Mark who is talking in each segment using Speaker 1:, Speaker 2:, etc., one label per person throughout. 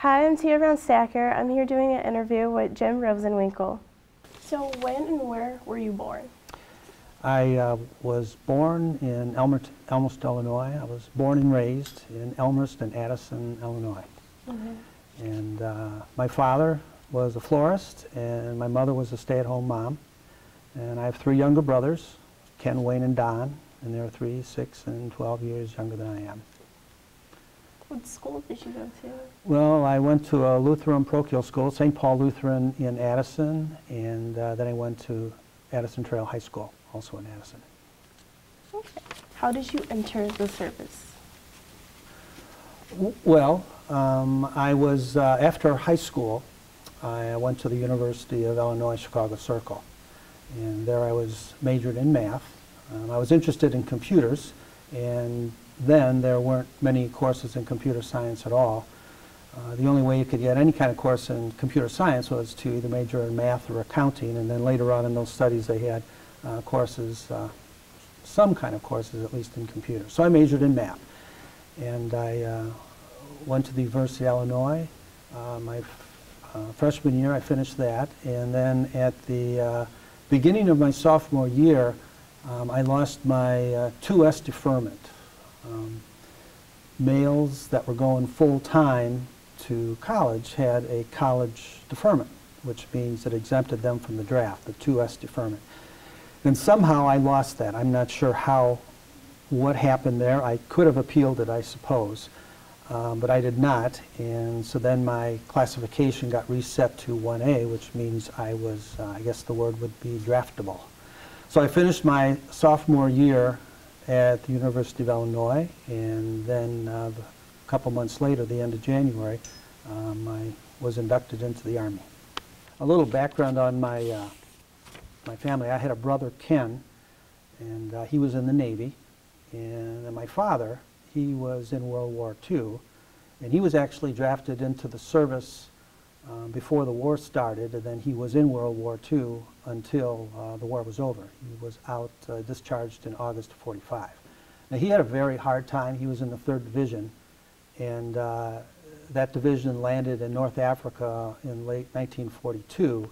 Speaker 1: Hi, I'm Tia Brown Stacker. I'm here doing an interview with Jim Rosenwinkel. So when and where were you born?
Speaker 2: I was born in Elmhurst, Illinois. I was born and raised in Elmhurst and Addison, Illinois. And my father was a florist, and my mother was a stay-at-home mom. And I have three younger brothers, Ken, Wayne, and Don, and they're 3, 6, and 12 years younger than I am.
Speaker 1: What school did you go to?
Speaker 2: Well, I went to a Lutheran parochial school, St. Paul Lutheran in Addison, and then I went to Addison Trail High School, also in Addison.
Speaker 1: Okay. How did you enter the service?
Speaker 2: Well, I was, after high school, I went to the University of Illinois Chicago Circle, and there I was majored in math. I was interested in computers, and then there weren't many courses in computer science at all. The only way you could get any kind of course in computer science was to either major in math or accounting, and then later on in those studies they had courses, some kind of courses at least in computers. So I majored in math, and I went to the University of Illinois. My freshman year I finished that, and then at the beginning of my sophomore year I lost my 2S deferment. Males that were going full-time to college had a college deferment, which means it exempted them from the draft, the 2S deferment. And somehow I lost that. I'm not sure what happened there. I could have appealed it, I suppose, but I did not. And so then my classification got reset to 1A, which means I was, I guess the word would be draftable. So I finished my sophomore year at the University of Illinois, and then a couple months later, the end of January, I was inducted into the Army. A little background on my family. I had a brother, Ken, and he was in the Navy, and then my father, he was in World War II, and he was actually drafted into the service before the war started, and then he was in World War II until the war was over. He was out, discharged in August of '45. Now he had a very hard time. He was in the 3rd Division, and that division landed in North Africa in late 1942,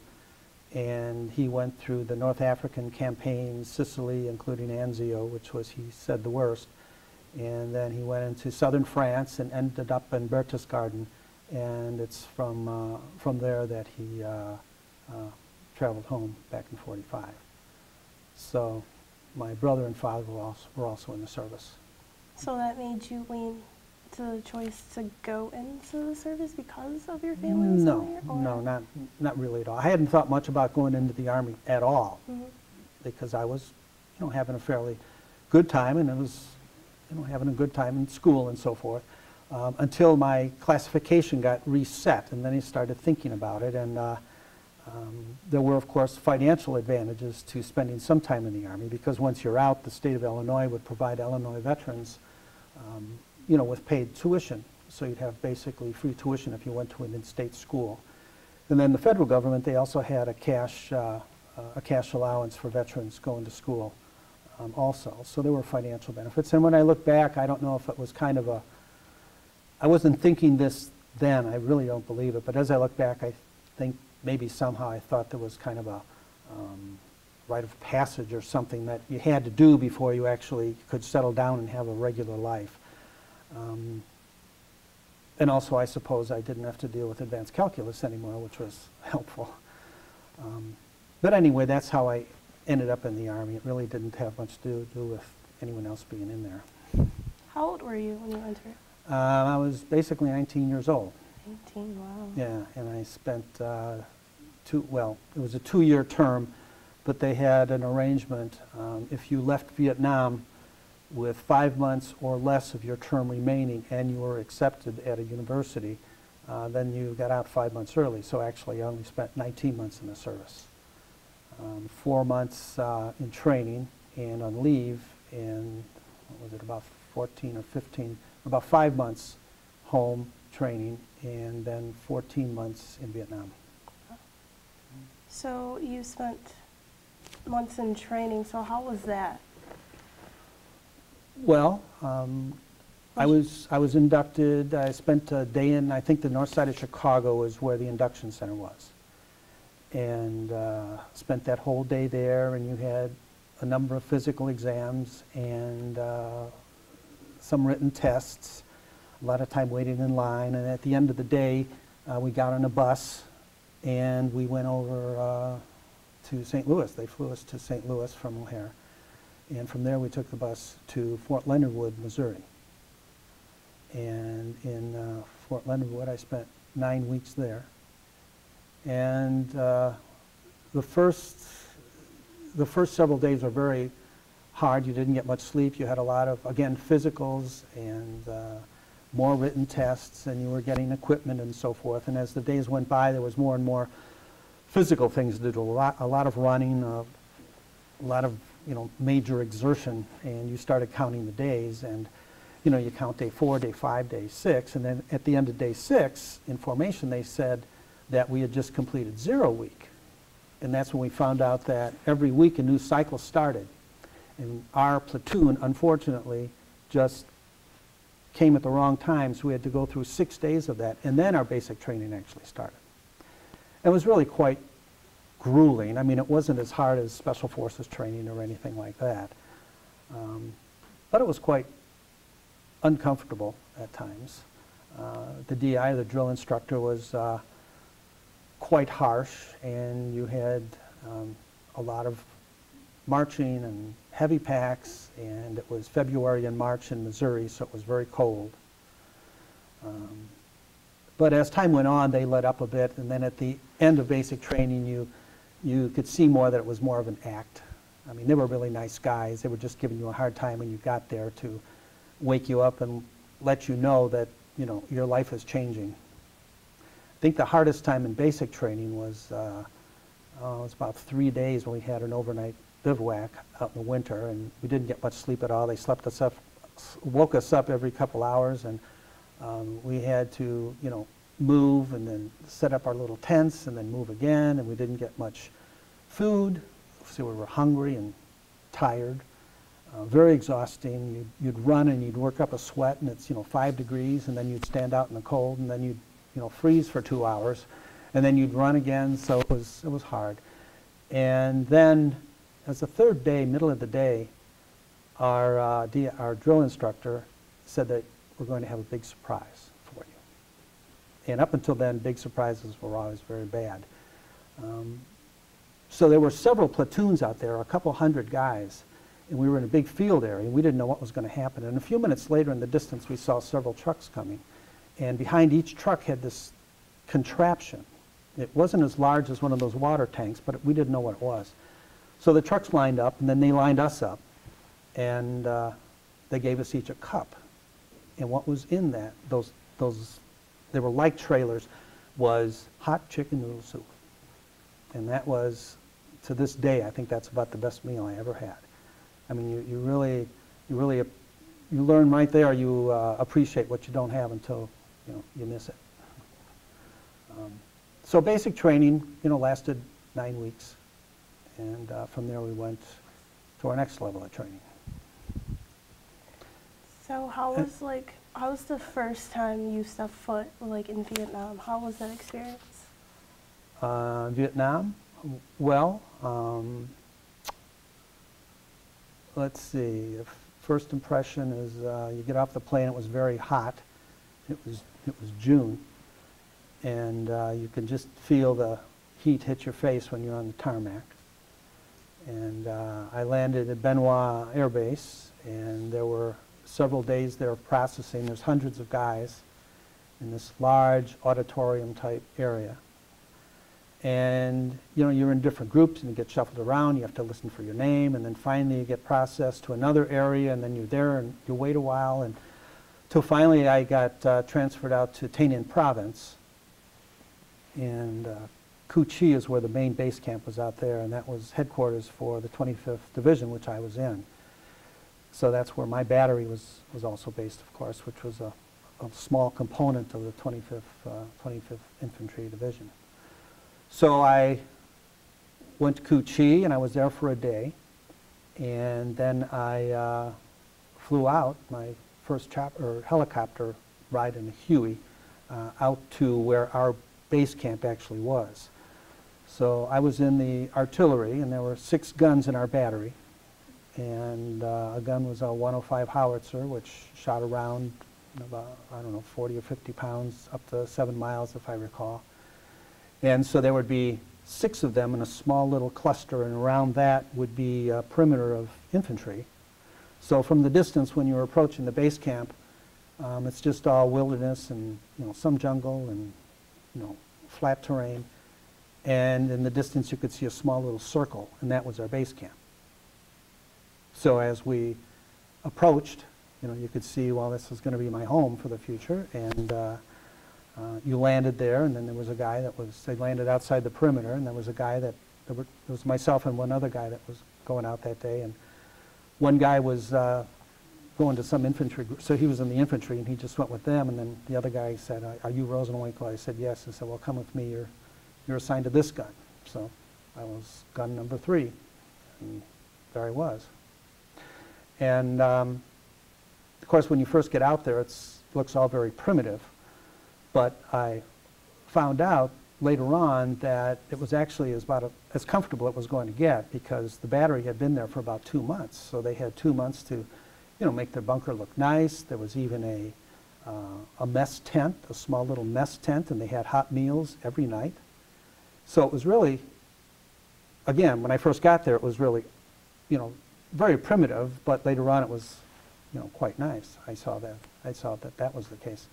Speaker 2: and he went through the North African campaign, Sicily, including Anzio, which was, he said, the worst, and then he went into southern France and ended up in Berchtesgaden. And it's from there that he traveled home back in '45. So my brother and father were also in the service.
Speaker 1: So that made you lean to the choice to go into the service because of your family was in there?
Speaker 2: No, not really at all. I hadn't thought much about going into the Army at all, because I was, having a fairly good time, and I was, having a good time in school and so forth. Until my classification got reset, and then I started thinking about it, and there were, of course, financial advantages to spending some time in the Army, because once you're out, the state of Illinois would provide Illinois veterans, with paid tuition. So you'd have basically free tuition if you went to an in-state school. And then the federal government, they also had a cash allowance for veterans going to school also. So there were financial benefits. And when I look back, I don't know if it was kind of I wasn't thinking this then, I really don't believe it, but as I look back, I think maybe somehow I thought there was kind of a rite of passage or something that you had to do before you actually could settle down and have a regular life. And also, I suppose I didn't have to deal with advanced calculus anymore, which was helpful. But anyway, that's how I ended up in the Army. It really didn't have much to do with anyone else being in there.
Speaker 1: How old were you when you entered?
Speaker 2: I was basically 19 years old.
Speaker 1: 19, wow.
Speaker 2: Yeah, and I spent it was a 2-year term, but they had an arrangement. If you left Vietnam with 5 months or less of your term remaining and you were accepted at a university, then you got out 5 months early. So actually I only spent 19 months in the service. 4 months in training and on leave, and what was it, about 14 or 15, about 5 months home training, and then 14 months in Vietnam.
Speaker 1: So you spent months in training, so how was that?
Speaker 2: Well, I was inducted. I spent a day in, I think the north side of Chicago is where the induction center was. And spent that whole day there, and you had a number of physical exams and some written tests, a lot of time waiting in line, and at the end of the day, we got on a bus and we went over to St. Louis. They flew us to St. Louis from O'Hare. And from there, we took the bus to Fort Leonard Wood, Missouri. And in Fort Leonard Wood, I spent 9 weeks there. And the first several days were very hard. You didn't get much sleep. You had a lot of, again, physicals and more written tests, and you were getting equipment and so forth. And as the days went by, there was more and more physical things to do, a lot of running, a lot of major exertion, and you started counting the days, and you count day 4, day 5, day 6, and then at the end of day 6, in formation, they said that we had just completed 0 week. And that's when we found out that every week a new cycle started. And our platoon, unfortunately, just came at the wrong time, so we had to go through 6 days of that, and then our basic training actually started. It was really quite grueling. I mean, it wasn't as hard as Special Forces training or anything like that. But it was quite uncomfortable at times. The DI, the drill instructor, was quite harsh, and you had a lot of marching and heavy packs, and it was February and March in Missouri, so it was very cold. But as time went on, they let up a bit, and then at the end of basic training, you could see more that it was more of an act. I mean, they were really nice guys. They were just giving you a hard time when you got there to wake you up and let you know that, your life is changing. I think the hardest time in basic training was, it was about 3 days when we had an overnight bivouac out in the winter, and we didn't get much sleep at all. They woke us up every couple hours, and we had to, move and then set up our little tents and then move again, and we didn't get much food, so we were hungry and tired. Very exhausting. You'd run and you'd work up a sweat, and it's 5 degrees, and then you'd stand out in the cold, and then you'd freeze for 2 hours, and then you'd run again. So it was hard. And then, as the third day, middle of the day, our drill instructor said that we're going to have a big surprise for you. And up until then, big surprises were always very bad. So there were several platoons out there, a couple hundred guys, and we were in a big field area, and we didn't know what was going to happen. And a few minutes later in the distance, we saw several trucks coming. And behind each truck had this contraption. It wasn't as large as one of those water tanks, but we didn't know what it was. So the trucks lined up, and then they lined us up, and they gave us each a cup. And what was in that, they were like trailers, was hot chicken noodle soup. And that was, to this day, I think that's about the best meal I ever had. I mean, you learn right there, you appreciate what you don't have until you miss it. So basic training, lasted 9 weeks, and from there we went to our next level of training.
Speaker 1: So how was the first time you stepped foot in Vietnam? How was that experience?
Speaker 2: Vietnam? Well, let's see. The first impression is you get off the plane. It was very hot. It was June, and you can just feel the heat hit your face when you're on the tarmac. And I landed at Bien Hoa Air Base, and there were several days there of processing. There's hundreds of guys in this large auditorium-type area. And you're in different groups, and you get shuffled around. You have to listen for your name, and then finally you get processed to another area, and then you're there, and you wait a while, and till finally I got transferred out to Tay Ninh Province. And Cu Chi is where the main base camp was out there, and that was headquarters for the 25th Division, which I was in. So that's where my battery was also based, of course, which was a small component of the 25th Infantry Division. So I went to Cu Chi, and I was there for a day, and then I flew out. My first helicopter ride in a Huey out to where our base camp actually was. So I was in the artillery, and there were 6 guns in our battery. And a gun was a 105 howitzer, which shot around about, I don't know, 40 or 50 pounds, up to 7 miles, if I recall. And so there would be 6 of them in a small little cluster, and around that would be a perimeter of infantry. So from the distance, when you were approaching the base camp, it's just all wilderness and, you know, some jungle and, you know, flat terrain. And in the distance, you could see a small little circle, and that was our base camp. So as we approached, you know, you could see, well, this is going to be my home for the future. And you landed there, and then there was a guy that was, they landed outside the perimeter, and there was a guy that, there was myself and one other guy that was going out that day. And one guy was going to some infantry group, so he was in the infantry, and he just went with them. And then the other guy said, "Are you Rosenwinkel?" I said, "Yes." He said, "Well, come with me. You're assigned to this gun." So I was gun number 3, and there I was. And of course, when you first get out there, it looks all very primitive. But I found out later on that it was actually about as comfortable as it was going to get, because the battery had been there for about 2 months. So they had 2 months to, you know, make their bunker look nice. There was even a mess tent, a small little mess tent, and they had hot meals every night. So it was really, again, when I first got there, it was really, you know, very primitive, but later on it was, you know, quite nice. I saw that that was the case.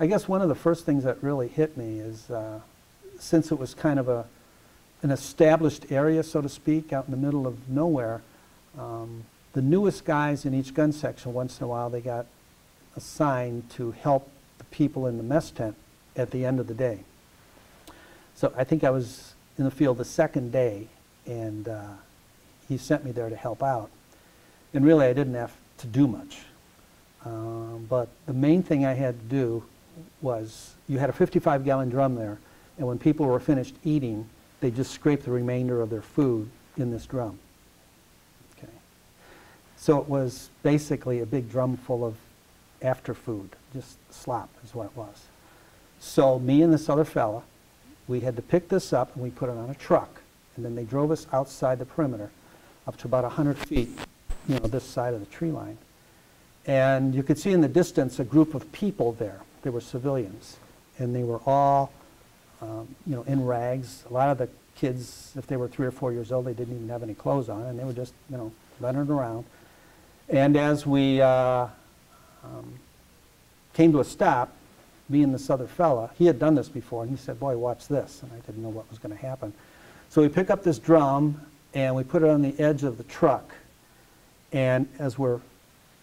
Speaker 2: I guess one of the first things that really hit me is, since it was kind of an established area, so to speak, out in the middle of nowhere, the newest guys in each gun section, once in a while, they got assigned to help the people in the mess tent at the end of the day. So I think I was in the field the second day, and he sent me there to help out. And really, I didn't have to do much. But the main thing I had to do was, you had a 55-gallon drum there, and when people were finished eating, they just scraped the remainder of their food in this drum. Okay. So it was basically a big drum full of after food, just slop is what it was. So me and this other fella, we had to pick this up, and we put it on a truck, and then they drove us outside the perimeter up to about 100 feet, you know, this side of the tree line. And you could see in the distance a group of people there. They were civilians, and they were all, you know, in rags. A lot of the kids, if they were 3 or 4 years old, they didn't even have any clothes on, and they were just, you know, running around. And as we came to a stop, me and this other fella, he had done this before, and he said, "Boy, watch this," and I didn't know what was going to happen. So we pick up this drum, and we put it on the edge of the truck, and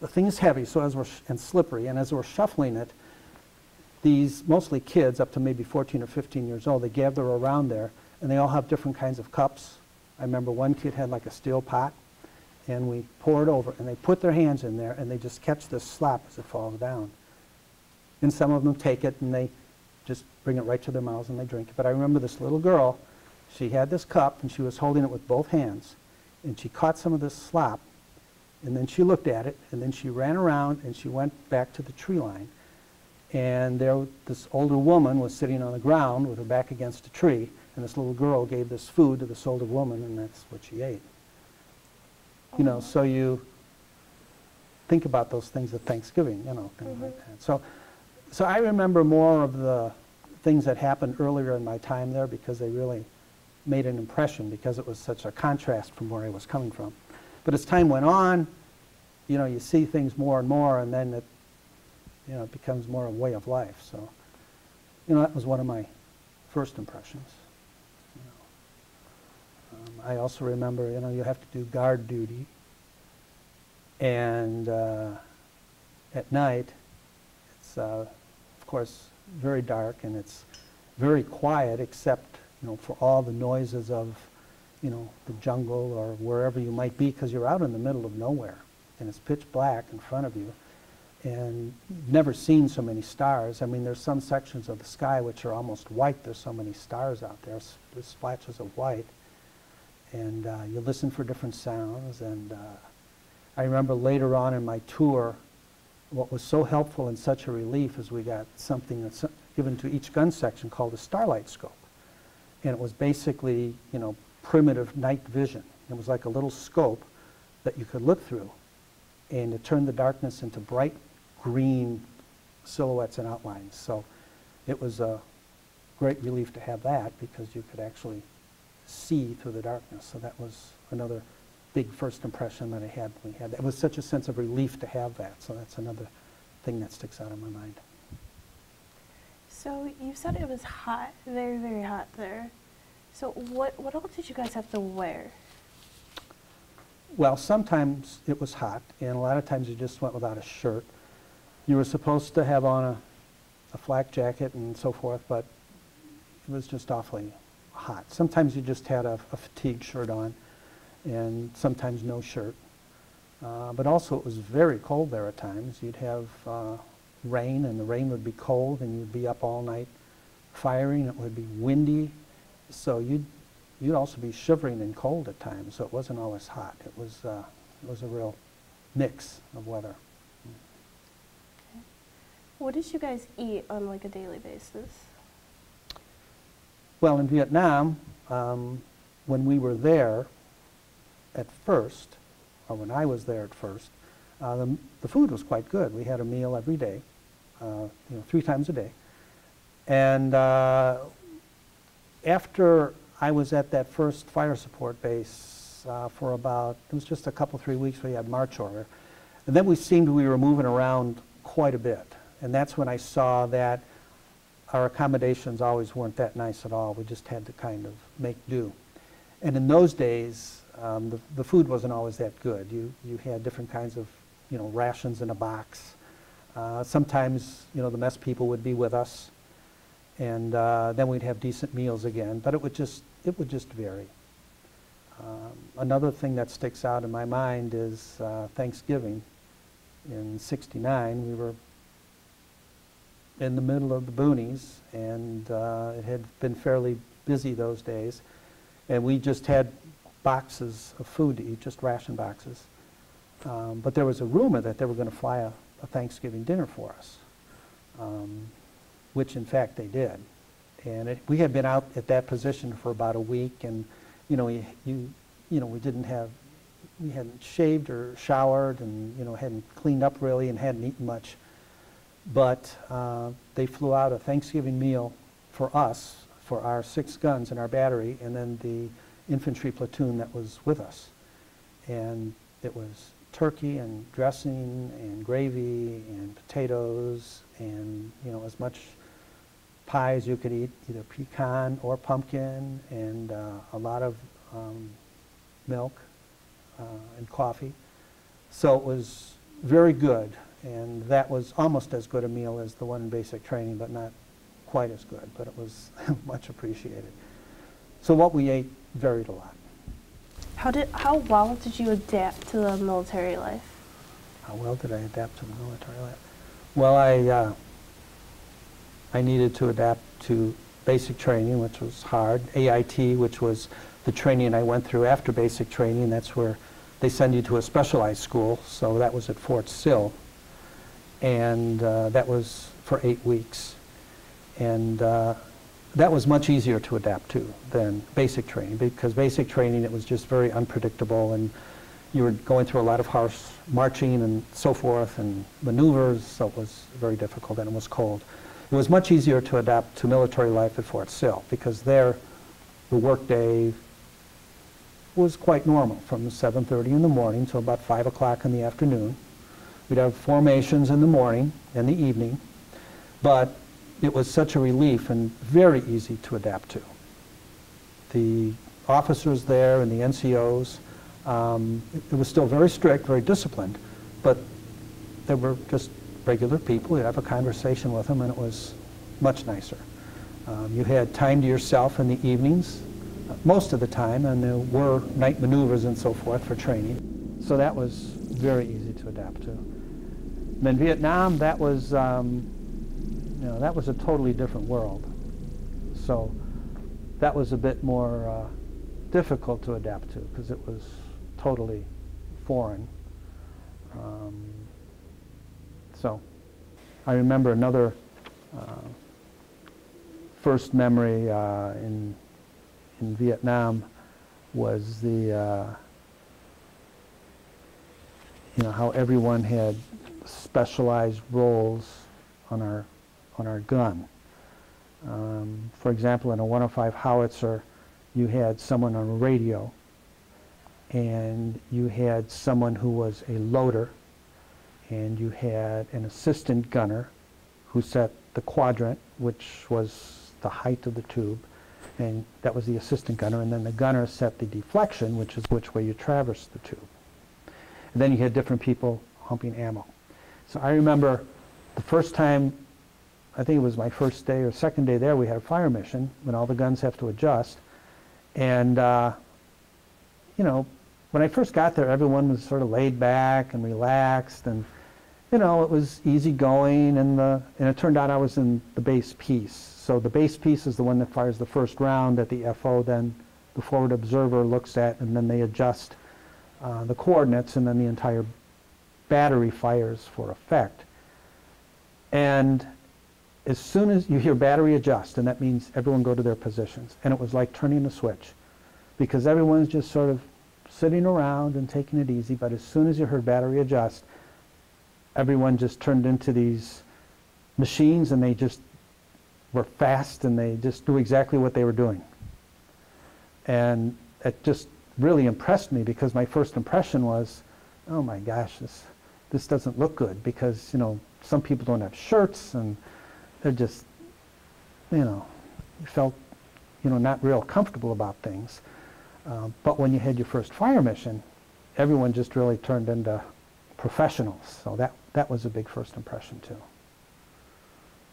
Speaker 2: the thing is heavy, so and slippery, and as we're shuffling it, these mostly kids up to maybe 14 or 15 years old, they gather around there, and they all have different kinds of cups. I remember one kid had like a steel pot, and we pour it over, and they put their hands in there, and they just catch this slop as it falls down. And some of them take it, and they just bring it right to their mouths, and they drink it. But I remember this little girl, she had this cup, and she was holding it with both hands, and she caught some of this slop, and then she looked at it, and then she ran around, and she went back to the tree line. And there, this older woman was sitting on the ground with her back against a tree, and this little girl gave this food to this older woman, and that's what she ate. You know, so you think about those things at Thanksgiving, you know, things like that. So I remember more of the things that happened earlier in my time there, because they really made an impression, because it was such a contrast from where I was coming from. But as time went on, you know, you see things more and more, and then it, you know, it becomes more a way of life. So, you know, that was one of my first impressions. You know. I also remember, you know, you have to do guard duty, and at night, it's of course very dark, and it's very quiet, except, you know, for all the noises of, you know, the jungle or wherever you might be, because you're out in the middle of nowhere, and it's pitch black in front of you, and you've never seen so many stars. I mean, there's some sections of the sky which are almost white. There's so many stars out there, there's splashes of white, And you listen for different sounds. And I remember later on in my tour, what was so helpful and such a relief is we got something that's given to each gun section called a starlight scope. And it was basically, you know, primitive night vision. It was like a little scope that you could look through, and it turned the darkness into bright green silhouettes and outlines. So it was a great relief to have that, because you could actually see through the darkness. So that was another big first impression that I had when we had that. It was such a sense of relief to have that. So that's another thing that sticks out in my mind.
Speaker 1: So you said it was hot, very, very hot there. So what all did you guys have to wear?
Speaker 2: Well, sometimes it was hot, and a lot of times you just went without a shirt. You were supposed to have on a flak jacket and so forth, but it was just awfully hot. Sometimes you just had a fatigue shirt on, and sometimes no shirt. But also it was very cold there at times. You'd have rain, and the rain would be cold, and you'd be up all night firing. It would be windy, so you'd also be shivering and cold at times. So it wasn't always hot. It was a real mix of weather.
Speaker 1: Okay. What did you guys eat on like a daily basis?
Speaker 2: Well, in Vietnam, when we were there at first, or when I was there at first, the food was quite good. We had a meal every day, 3 times a day. And after I was at that first fire support base for about, it was just a couple, 3 weeks, we had march order. And then we were moving around quite a bit. And that's when I saw that our accommodations always weren't that nice at all. We just had to kind of make do. And in those days, the food wasn't always that good. You had different kinds of, rations in a box. Sometimes, the mess people would be with us, and then we'd have decent meals again. But it would just vary. Another thing that sticks out in my mind is Thanksgiving. In '69, we were in the middle of the boonies, and it had been fairly busy those days, and we just had boxes of food to eat, just ration boxes. But there was a rumor that they were going to fly a Thanksgiving dinner for us, which in fact they did. And we had been out at that position for about a week, and we hadn't shaved or showered, and hadn't cleaned up really, and hadn't eaten much. But they flew out a Thanksgiving meal for us, for our 6 guns in our battery, and then the infantry platoon that was with us. And it was turkey and dressing and gravy and potatoes and, as much pie as you could eat, either pecan or pumpkin, and a lot of milk and coffee. So it was very good. And that was almost as good a meal as the one in basic training, but not quite as good, but it was much appreciated. So what we ate varied a lot.
Speaker 1: How well did you adapt to the military life?
Speaker 2: How well did I adapt to the military life? Well, I needed to adapt to basic training, which was hard. AIT, which was the training I went through after basic training. That's where they send you to a specialized school, so that was at Fort Sill. And that was for 8 weeks. And that was much easier to adapt to than basic training, because basic training, it was just very unpredictable, and you were going through a lot of harsh marching and so forth, and maneuvers, so it was very difficult, and it was cold. It was much easier to adapt to military life at Fort Sill, because there the workday was quite normal, from 7:30 in the morning till about 5 o'clock in the afternoon. We'd have formations in the morning and the evening, but it was such a relief and very easy to adapt to. The officers there and the NCOs, it was still very strict, very disciplined, but they were just regular people. You'd have a conversation with them, and it was much nicer. You had time to yourself in the evenings, most of the time, and there were night maneuvers and so forth for training. So that was very easy to adapt to. And then Vietnam, that was a totally different world. So that was a bit more difficult to adapt to because it was totally foreign. So I remember another first memory in Vietnam was the you know, how everyone had specialized roles on our gun. For example, in a 105 howitzer, you had someone on a radio, and you had someone who was a loader, and you had an assistant gunner who set the quadrant, which was the height of the tube, and that was the assistant gunner, and then the gunner set the deflection, which is which way you traverse the tube. And then you had different people humping ammo. So I remember the first time, I think it was my first day or second day there, we had a fire mission when all the guns have to adjust. And, you know, when I first got there, everyone was sort of laid back and relaxed, and, you know, it was easy going, and it turned out I was in the base piece. So the base piece is the one that fires the first round that the FO then, the forward observer, looks at, and then they adjust the coordinates, and then the entire battery fires for effect. And as soon as you hear battery adjust, and that means everyone go to their positions, and it was like turning a switch, because everyone's just sort of sitting around and taking it easy, but as soon as you heard battery adjust, everyone just turned into these machines, and they just were fast, and they just knew exactly what they were doing. And it just really impressed me, because my first impression was, oh my gosh, this doesn't look good, because, you know, some people don't have shirts, and they're just, you know, you felt, you know, not real comfortable about things. But when you had your first fire mission, everyone just really turned into professionals. So that was a big first impression too.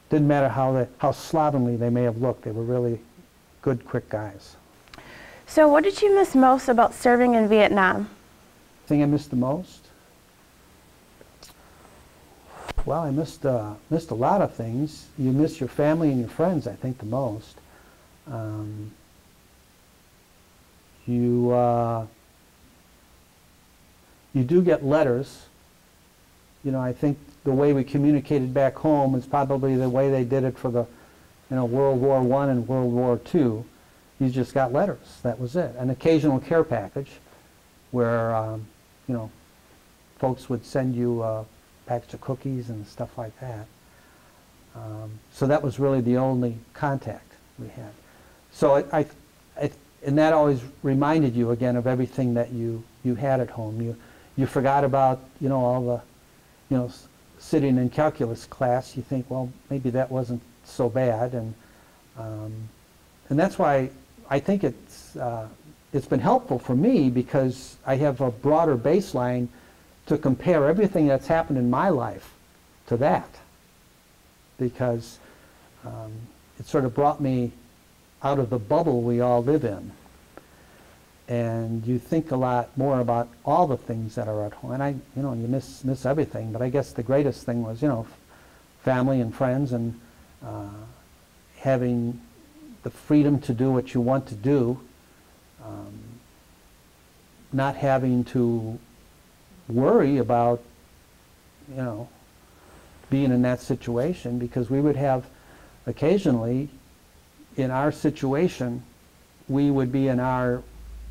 Speaker 2: Didn't matter how slovenly they may have looked, they were really good, quick guys.
Speaker 1: So what did you miss most about serving in Vietnam?
Speaker 2: Thing I missed the most? Well, I missed a lot of things. You miss your family and your friends, I think, the most. You do get letters. You know, I think the way we communicated back home is probably the way they did it for the, you know, World War I and World War II. You just got letters. That was it. An occasional care package where, you know, folks would send you a package of cookies and stuff like that. So that was really the only contact we had. So and that always reminded you again of everything that you had at home. You forgot about, you know, all the, you know, sitting in calculus class. You think, well, maybe that wasn't so bad, and that's why I think it's been helpful for me, because I have a broader baseline to compare everything that's happened in my life to that, because it sort of brought me out of the bubble we all live in. And you think a lot more about all the things that are at home. And you know, you miss everything. But I guess the greatest thing was, you know, family and friends, and having the freedom to do what you want to do, not having to worry about, you know, being in that situation, because we would have occasionally, in our situation, we would be in our,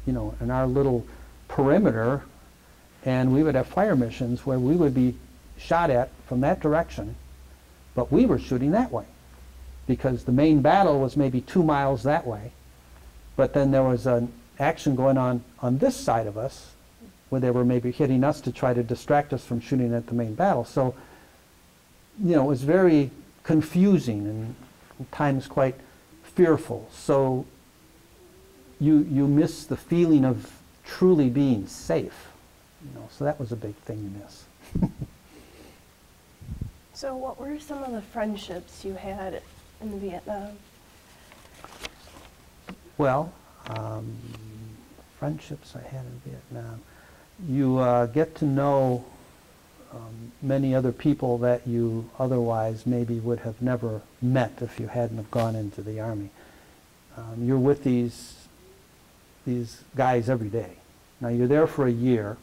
Speaker 2: you know, in our little perimeter, and we would have fire missions where we would be shot at from that direction, but we were shooting that way, because the main battle was maybe 2 miles that way, but then there was an action going on this side of us, where they were maybe hitting us to try to distract us from shooting at the main battle. So, you know, it was very confusing and at times quite fearful. So you miss the feeling of truly being safe. You know, so that was a big thing you miss.
Speaker 1: So what were some of the friendships you had in Vietnam?
Speaker 2: Well, friendships I had in Vietnam. You get to know many other people that you otherwise maybe would have never met if you hadn't have gone into the Army. You're with these these guys every day. Now you're there for a year,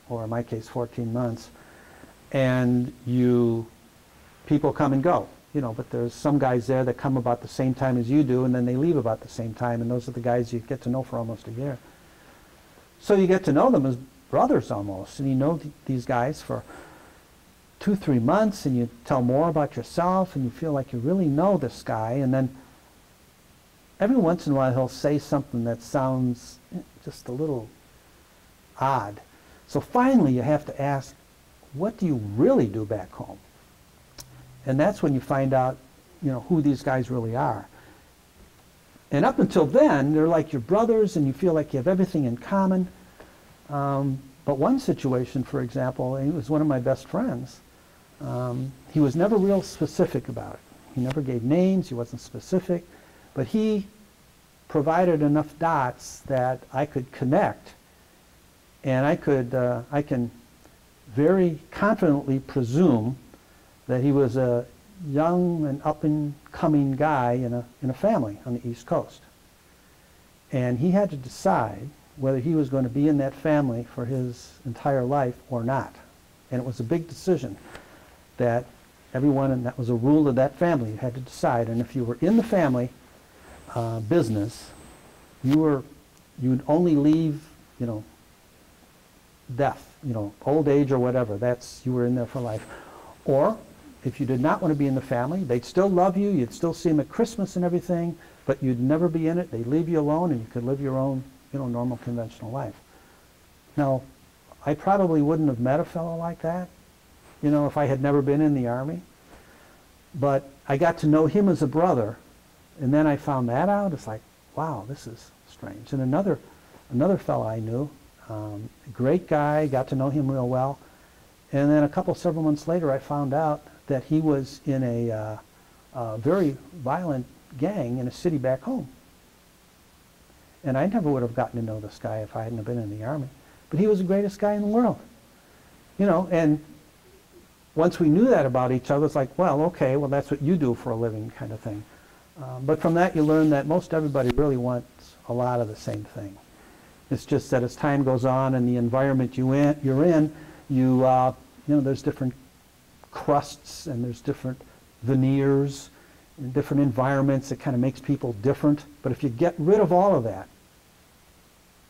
Speaker 2: or in my case 14 months, and people come and go, you know, but there's some guys there that come about the same time as you do, and then they leave about the same time, and those are the guys you get to know for almost a year. So you get to know them as brothers almost, and you know these guys for 2-3 months, and you tell more about yourself, and you feel like you really know this guy, and then every once in a while he'll say something that sounds just a little odd. So finally you have to ask, what do you really do back home? And that's when you find out, you know, who these guys really are. And up until then, they're like your brothers, and you feel like you have everything in common. But one situation, for example, he was one of my best friends. He was never real specific about it. He never gave names, he wasn't specific, but he provided enough dots that I could connect, and I can very confidently presume that he was a young and up-and-coming guy in a family on the East Coast. And he had to decide whether he was going to be in that family for his entire life or not. And it was a big decision that everyone, and that was a rule of that family, you had to decide. And if you were in the family business, you would only leave, you know, death, you know, old age or whatever. You were in there for life. Or if you did not want to be in the family, they'd still love you, you'd still see them at Christmas and everything, but you'd never be in it. They'd leave you alone, and you could live your own, you know, normal conventional life. Now, I probably wouldn't have met a fellow like that, you know, if I had never been in the Army. But I got to know him as a brother, and then I found that out. It's like, wow, this is strange. And another fellow I knew, a great guy, got to know him real well. And then several months later, I found out that he was in a very violent gang in a city back home. And I never would have gotten to know this guy if I hadn't been in the Army. But he was the greatest guy in the world. You know, and once we knew that about each other, it's like, well, okay, well, that's what you do for a living kind of thing. But from that, you learn that most everybody really wants a lot of the same thing. It's just that as time goes on and the environment you're in, you know, there's different crusts and there's different veneers and different environments. It kind of makes people different. But if you get rid of all of that,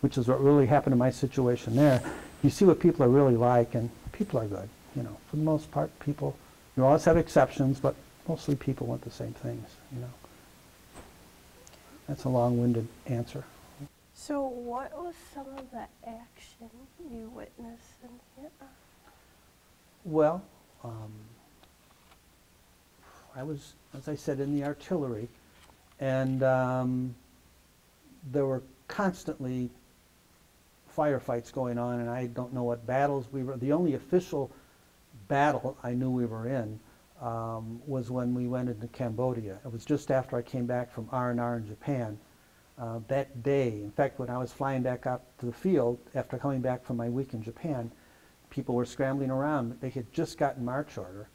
Speaker 2: which is what really happened in my situation there, you see what people are really like, and people are good. You know, for the most part, people, you always have exceptions, but mostly people want the same things, you know. That's a long-winded answer.
Speaker 1: So what was some of the action you witnessed in Vietnam?
Speaker 2: Well, I was, as I said, in the artillery, and there were constantly firefights going on, and I don't know what battles we were. The only official battle I knew we were in was when we went into Cambodia. It was just after I came back from R&R in Japan. That day, in fact, when I was flying back out to the field after coming back from my week in Japan, people were scrambling around. They had just gotten march order,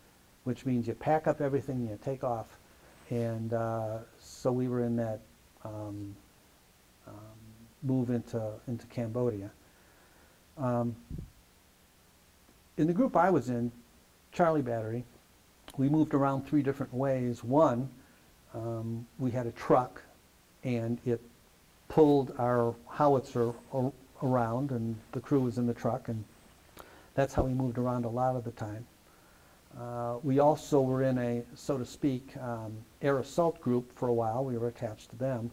Speaker 2: which means you pack up everything, you take off. And so we were in that move into Cambodia. In the group I was in, Charlie Battery, we moved around 3 different ways. One, we had a truck, and it pulled our howitzer around, and the crew was in the truck, and that's how we moved around a lot of the time. We also were in a, so to speak, air assault group for a while. We were attached to them,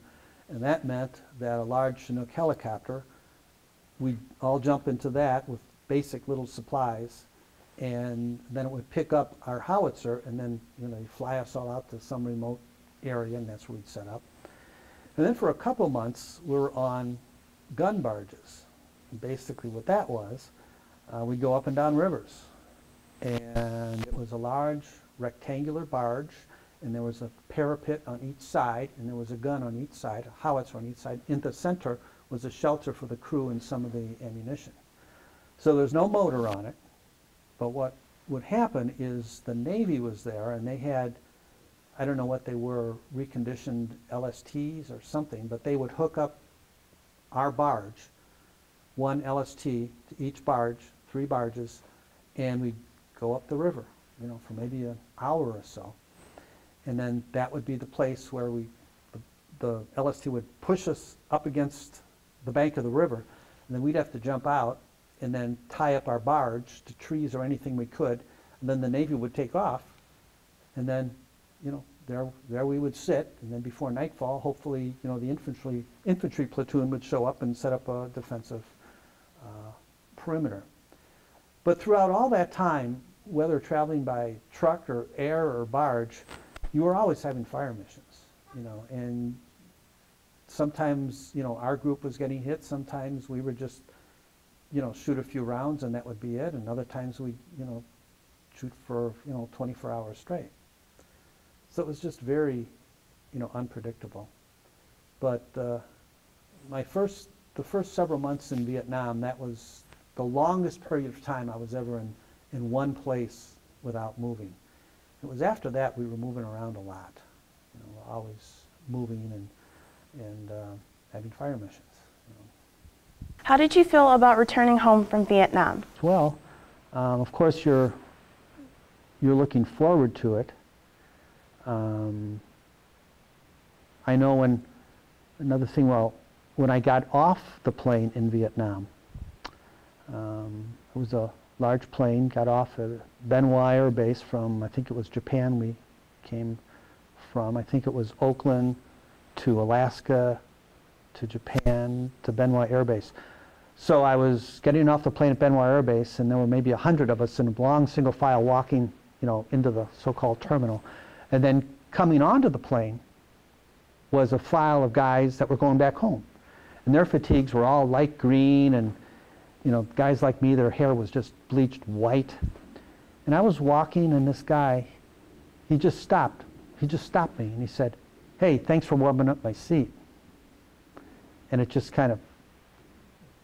Speaker 2: and that meant that a large Chinook helicopter, we'd all jump into that with basic little supplies, and then it would pick up our howitzer, and then, you know, you fly us all out to some remote area, and that's where we'd set up. And then for a couple months, we were on gun barges. And basically what that was, we'd go up and down rivers. And it was a large rectangular barge, and there was a parapet on each side, and there was a gun on each side, a howitzer on each side. In the center was a shelter for the crew and some of the ammunition. So there's no motor on it, but what would happen is the Navy was there, and they had, I don't know what they were, reconditioned LSTs or something, but they would hook up our barge, one LST to each barge, 3 barges, and we'd go up the river, you know, for maybe an hour or so. And then that would be the place where the LST would push us up against the bank of the river, and then we'd have to jump out and then tie up our barge to trees or anything we could, and then the Navy would take off, and then, you know, there we would sit, and then before nightfall, hopefully, you know, the infantry platoon would show up and set up a defensive perimeter. But throughout all that time, whether traveling by truck or air or barge, you were always having fire missions, you know, and sometimes, you know, our group was getting hit, sometimes we would just, you know, shoot a few rounds and that would be it, and other times we, you know, shoot for, you know, 24 hours straight. So it was just very, you know, unpredictable. But the first several months in Vietnam, that was the longest period of time I was ever in one place without moving. It was after that we were moving around a lot, you know, always moving and having fire missions. You know.
Speaker 1: How did you feel about returning home from Vietnam?
Speaker 2: Well, of course you're looking forward to it. I know another thing, well, when I got off the plane in Vietnam, it was a large plane, got off at Ben Hoa Air Base from, I think it was Japan we came from. I think it was Oakland to Alaska to Japan to Ben Hoa Air Base. So I was getting off the plane at Ben Hoa Air Base, and there were maybe 100 of us in a long single file walking, you know, into the so-called terminal. And then coming onto the plane was a file of guys that were going back home. And their fatigues were all light green, and, you know, guys like me, their hair was just bleached white. And I was walking, and this guy, he just stopped. He just stopped me, and he said, "Hey, thanks for warming up my seat." And it just kind of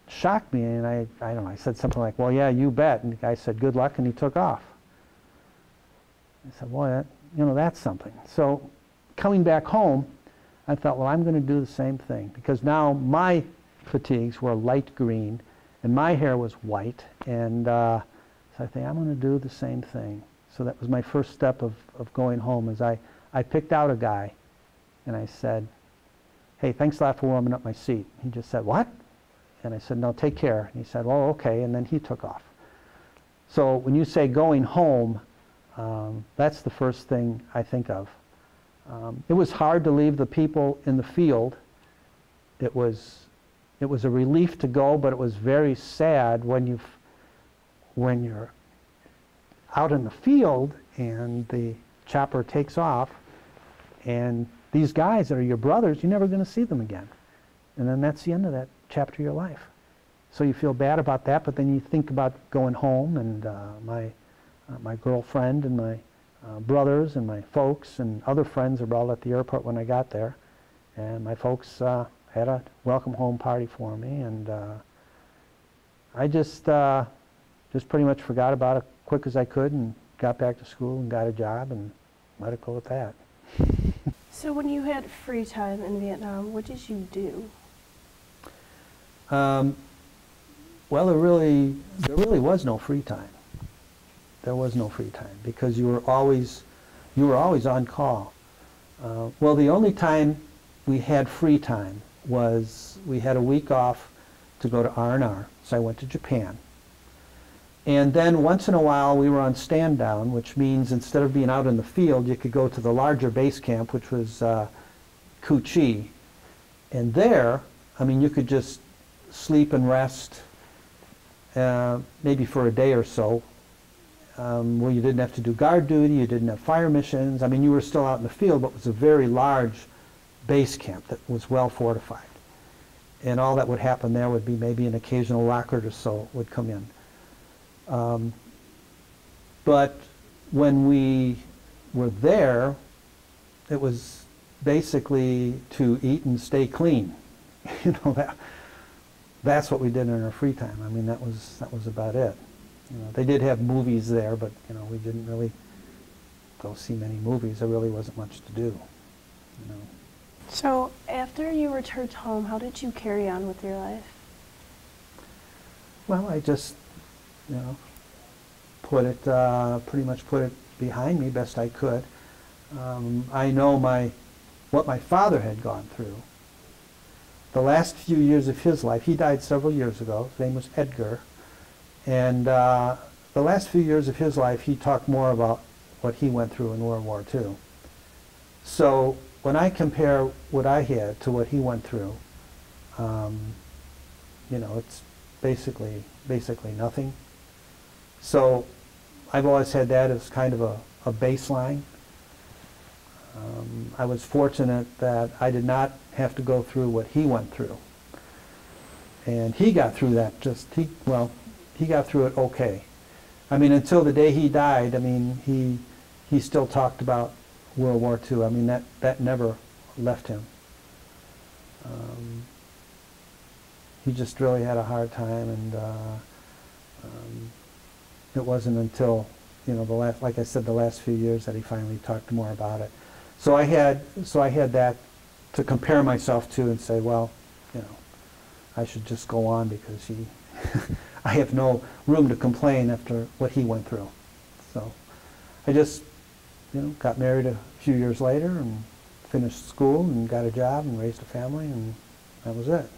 Speaker 2: shocked me, and I don't know, I said something like, "Well, yeah, you bet." And the guy said, "Good luck," and he took off. I said, "Boy, you know, that's something." So coming back home, I thought, well, I'm going to do the same thing, because now my fatigues were light green and my hair was white, and so I think I'm going to do the same thing. So that was my first step of going home, is I picked out a guy and I said, "Hey, thanks a lot for warming up my seat." He just said, "What?" And I said, "No, take care." And he said, "Well, okay," and then he took off. So when you say going home, that's the first thing I think of. It was hard to leave the people in the field. It was a relief to go, but it was very sad when you're out in the field and the chopper takes off, and these guys that are your brothers, you're never going to see them again. And then that's the end of that chapter of your life. So you feel bad about that, but then you think about going home, and my girlfriend and my brothers and my folks and other friends were all at the airport when I got there, and my folks had a welcome home party for me, and I just pretty much forgot about it quick as I could and got back to school and got a job and let it go at that.
Speaker 1: So when you had free time in Vietnam, what did you do?
Speaker 2: Well, there really was no free time. There was no free time because you were always on call. Well, the only time we had free time was we had a week off to go to R&R, so I went to Japan. And then once in a while we were on stand down, which means instead of being out in the field, you could go to the larger base camp, which was Cu Chi. And there, I mean, you could just sleep and rest maybe for a day or so. Well, you didn't have to do guard duty, you didn't have fire missions. I mean, you were still out in the field, but it was a very large base camp that was well fortified. And all that would happen there would be maybe an occasional rocket or so would come in. But when we were there, it was basically to eat and stay clean. You know, that's what we did in our free time. I mean, that was about it. You know, they did have movies there, but you know, we didn't really go see many movies. There really wasn't much to do. You know.
Speaker 1: So after you returned home, how did you carry on with your life?
Speaker 2: Well, I just, you know, pretty much put it behind me best I could. I know what my father had gone through. The last few years of his life, he died several years ago. His name was Edgar. And the last few years of his life, he talked more about what he went through in World War II. So when I compare what I had to what he went through, you know, it's basically nothing. So I've always had that as kind of a baseline. I was fortunate that I did not have to go through what he went through. And he got through that he got through it okay. I mean, until the day he died, I mean, he still talked about World War II. I mean, that never left him. He just really had a hard time, and it wasn't until, you know, like I said, the last few years that he finally talked more about it. So I had that to compare myself to and say, well, you know, I should just go on because I have no room to complain after what he went through. So I just, you know, got married a few years later and finished school and got a job and raised a family, and that was it.